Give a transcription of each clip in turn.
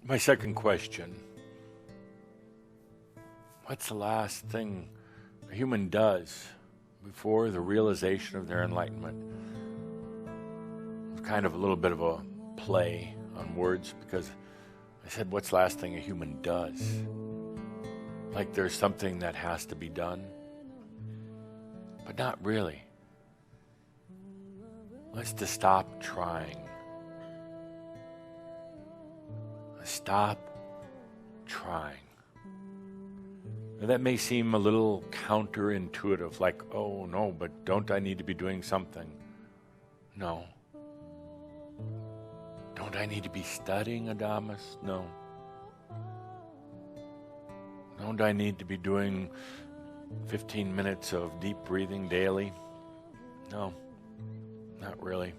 My second question, what's the last thing a human does before the realization of their enlightenment? It's kind of a little bit of a play on words because I said, what's the last thing a human does? Like there's something that has to be done, but not really. Let's just stop trying. Stop trying. Now, that may seem a little counterintuitive, like, oh no, but don't I need to be doing something? No. Don't I need to be studying, Adamus? No. Don't I need to be doing 15 minutes of deep breathing daily? No, not really.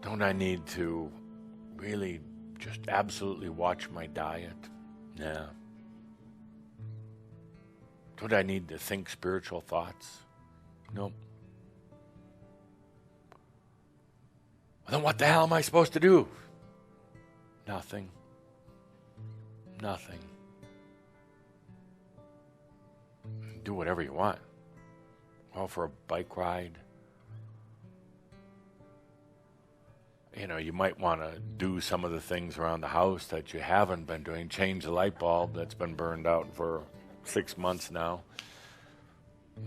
Don't I need to really just absolutely watch my diet? Nah. Don't I need to think spiritual thoughts? Nope. Well, then what the hell am I supposed to do? Nothing. Nothing. Do whatever you want. Go for a bike ride. You know, you might want to do some of the things around the house that you haven't been doing. Change the light bulb that's been burned out for 6 months now.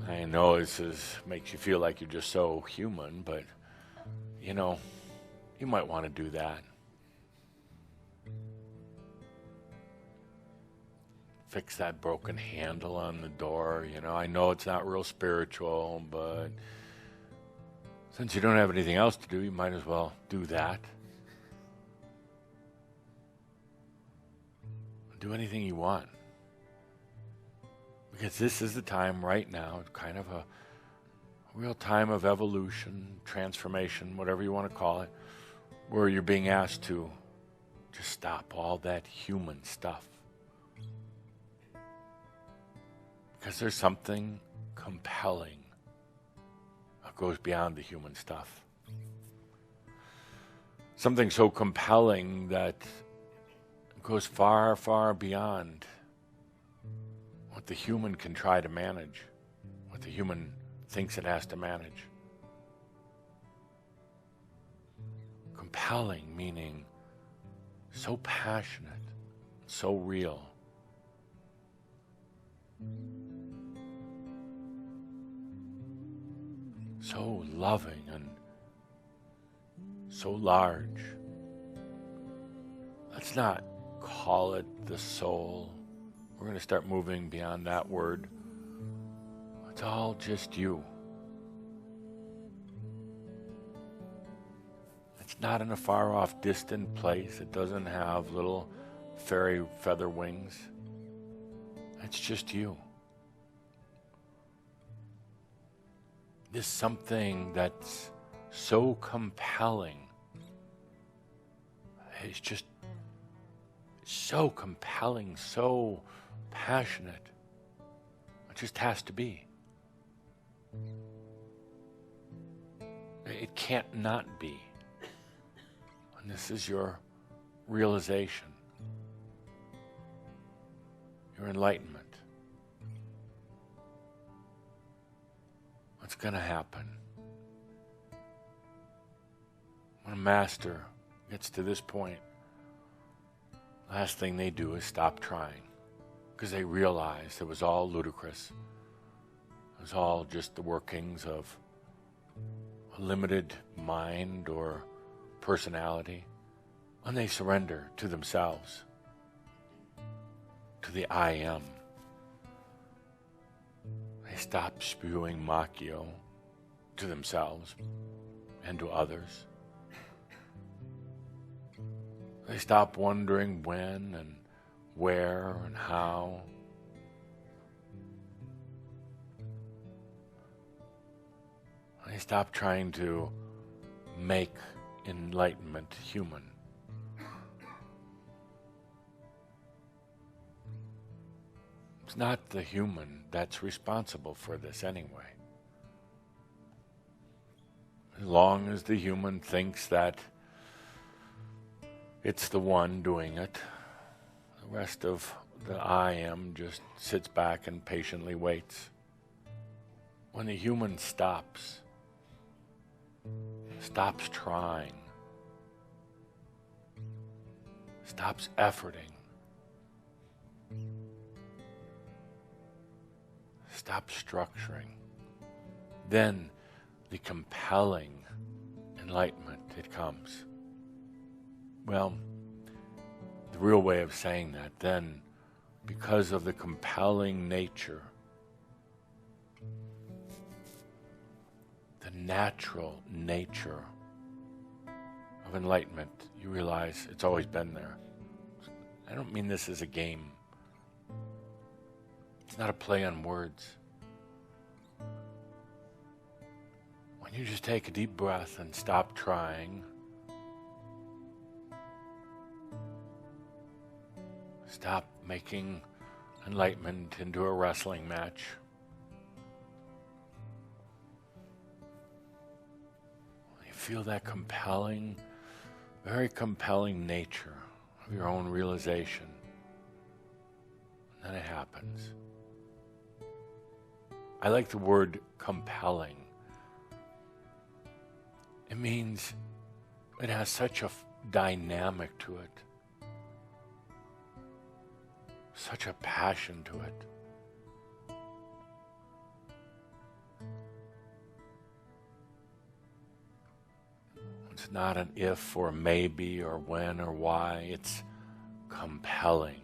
I know makes you feel like you're just so human, but, you know, you might want to do that. Fix that broken handle on the door. You know, I know it's not real spiritual, but since you don't have anything else to do, you might as well do that. Do anything you want. Because this is the time right now, kind of a real time of evolution, transformation, whatever you want to call it, where you're being asked to just stop all that human stuff. Because there's something compelling that goes beyond the human stuff. Something so compelling that goes far, far beyond what the human can try to manage, what the human thinks it has to manage. Compelling meaning so passionate, so real. So loving and so large. Let's not call it the soul. We're going to start moving beyond that word. It's all just you. It's not in a far off distant place. It doesn't have little fairy feather wings. It's just you. There's something that's so compelling. It's just so compelling, so passionate. It just has to be. It can't not be. And this is your realization, your enlightenment. What's going to happen? When a master gets to this point, last thing they do is stop trying, because they realize it was all ludicrous. It was all just the workings of a limited mind or personality, and they surrender to themselves, to the I am. They stop spewing Makyo to themselves and to others. They stop wondering when and where and how. They stop trying to make enlightenment human. It's not the human that's responsible for this anyway. As long as the human thinks that It's the one doing it. The rest of the I am just sits back and patiently waits. When the human stops trying, stops efforting, stops structuring, then the compelling enlightenment, it comes. Well, the real way of saying that, then, because of the compelling nature, the natural nature of enlightenment, you realize it's always been there. I don't mean this as a game. It's not a play on words. When you just take a deep breath and stop trying, stop making enlightenment into a wrestling match. You feel that compelling, very compelling nature of your own realization. And then it happens. I like the word compelling. It means it has such a dynamic to it. Such a passion to it. It's not an if or maybe or when or why. It's compelling,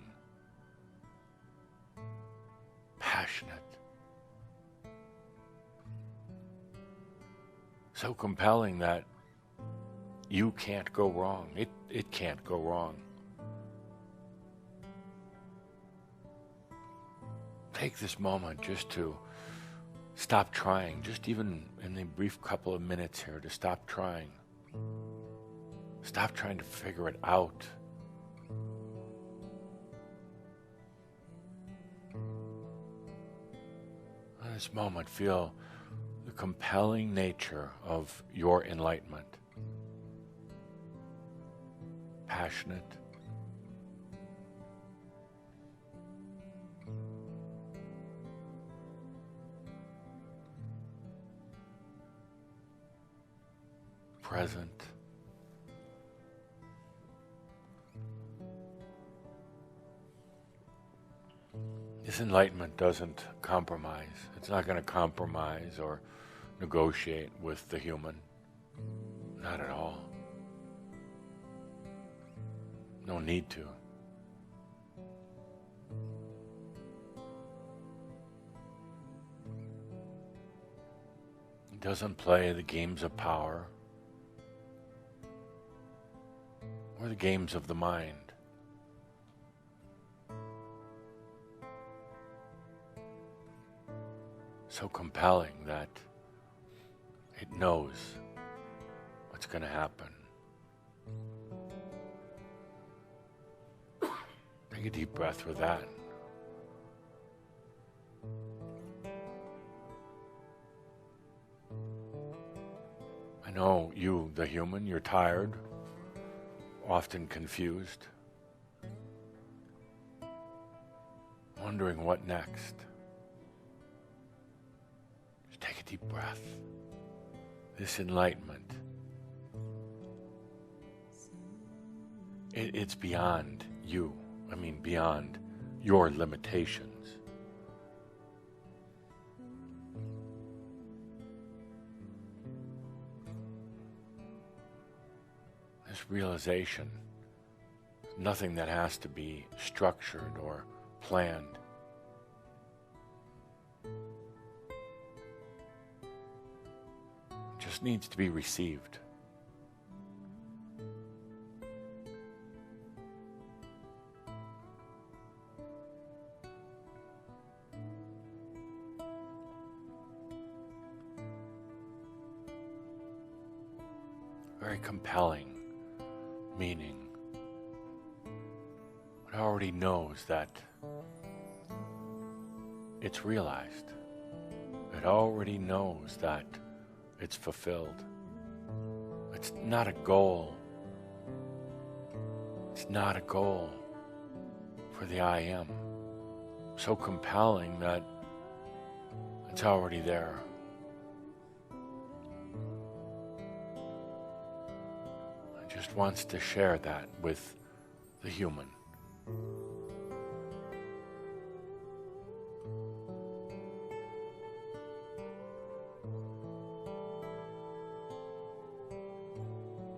passionate. So compelling that you can't go wrong. It can't go wrong. Take this moment just to stop trying, just even in the brief couple of minutes here, to stop trying. Stop trying to figure it out. In this moment, feel the compelling nature of your enlightenment. Passionate. Present. This enlightenment doesn't compromise. It's not going to compromise or negotiate with the human. Not at all. No need to. It doesn't play the games of power or the games of the mind. So compelling that it knows what's going to happen. Take a deep breath with that. I know you, the human, you're tired, often confused, wondering what next. Just take a deep breath. This enlightenment, it's beyond you. I mean, beyond your limitations. This realization, nothing that has to be structured or planned. Just needs to be received. Very compelling meaning. It already knows that it's realized. It already knows that it's fulfilled. It's not a goal. It's not a goal for the I am. So compelling that it's already there. It just wants to share that with the human.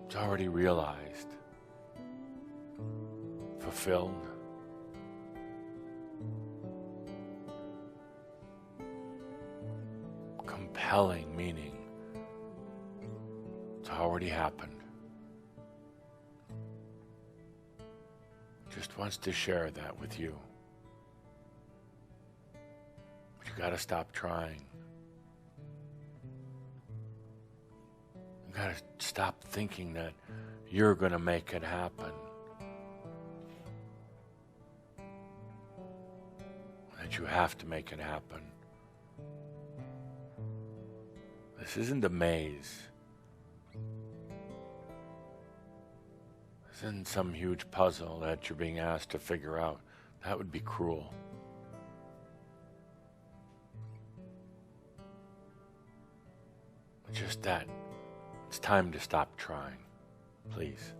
It's already realized, fulfilled. Compelling meaning. It's already happened. Just wants to share that with you. But you gotta stop trying. You gotta stop thinking that you're gonna make it happen. That you have to make it happen. This isn't a maze. This isn't some huge puzzle that you're being asked to figure out. That would be cruel. But just that. It's time to stop trying. Please.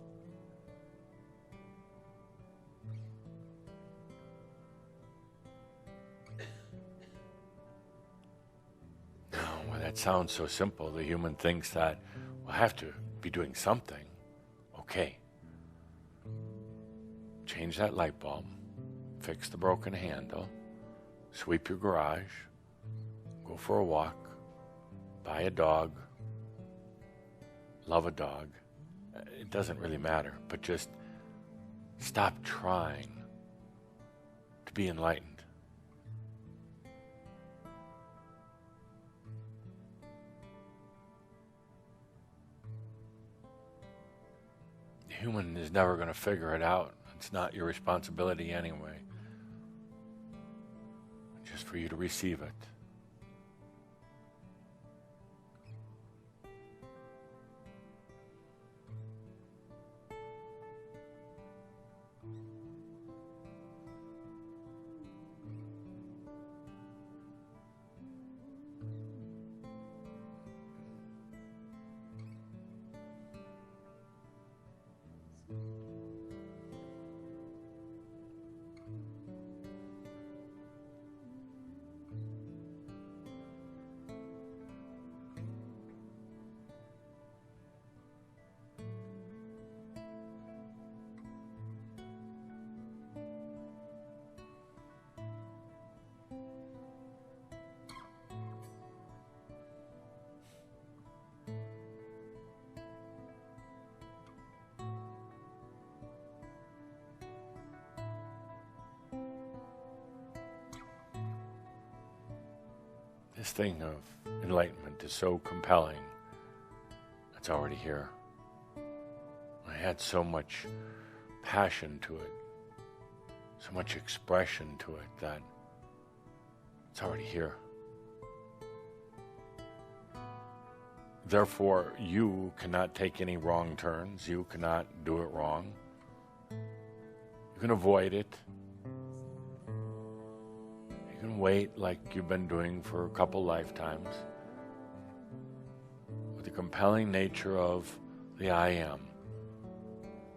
It sounds so simple. The human thinks that we'll have to be doing something. Okay. Change that light bulb. Fix the broken handle. Sweep your garage. Go for a walk. Buy a dog. Love a dog. It doesn't really matter. But just stop trying to be enlightened. Human is never going to figure it out. It's not your responsibility anyway. Just for you to receive it. This thing of enlightenment is so compelling. It's already here. I had so much passion to it, so much expression to it that it's already here. Therefore, you cannot take any wrong turns. You cannot do it wrong. You can avoid it. You can wait like you've been doing for a couple lifetimes. But the compelling nature of the I am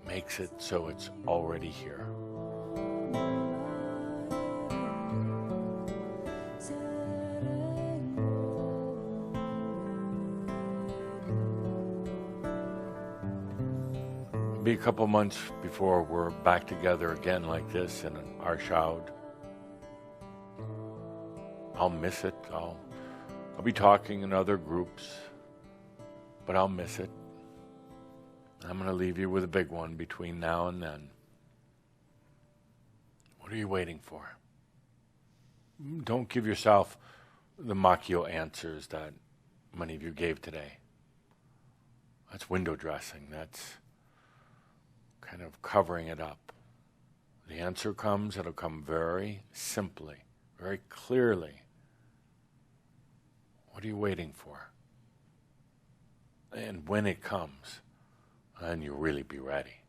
makes it so it's already here. It'll be a couple months before we're back together again like this in our shoudu. I'll miss it. I'll be talking in other groups, but I'll miss it. I'm going to leave you with a big one between now and then. What are you waiting for? Don't give yourself the Makyo answers that many of you gave today. That's window dressing. That's kind of covering it up. The answer comes, it'll come very simply, very clearly. What are you waiting for? And when it comes, then you'll really be ready.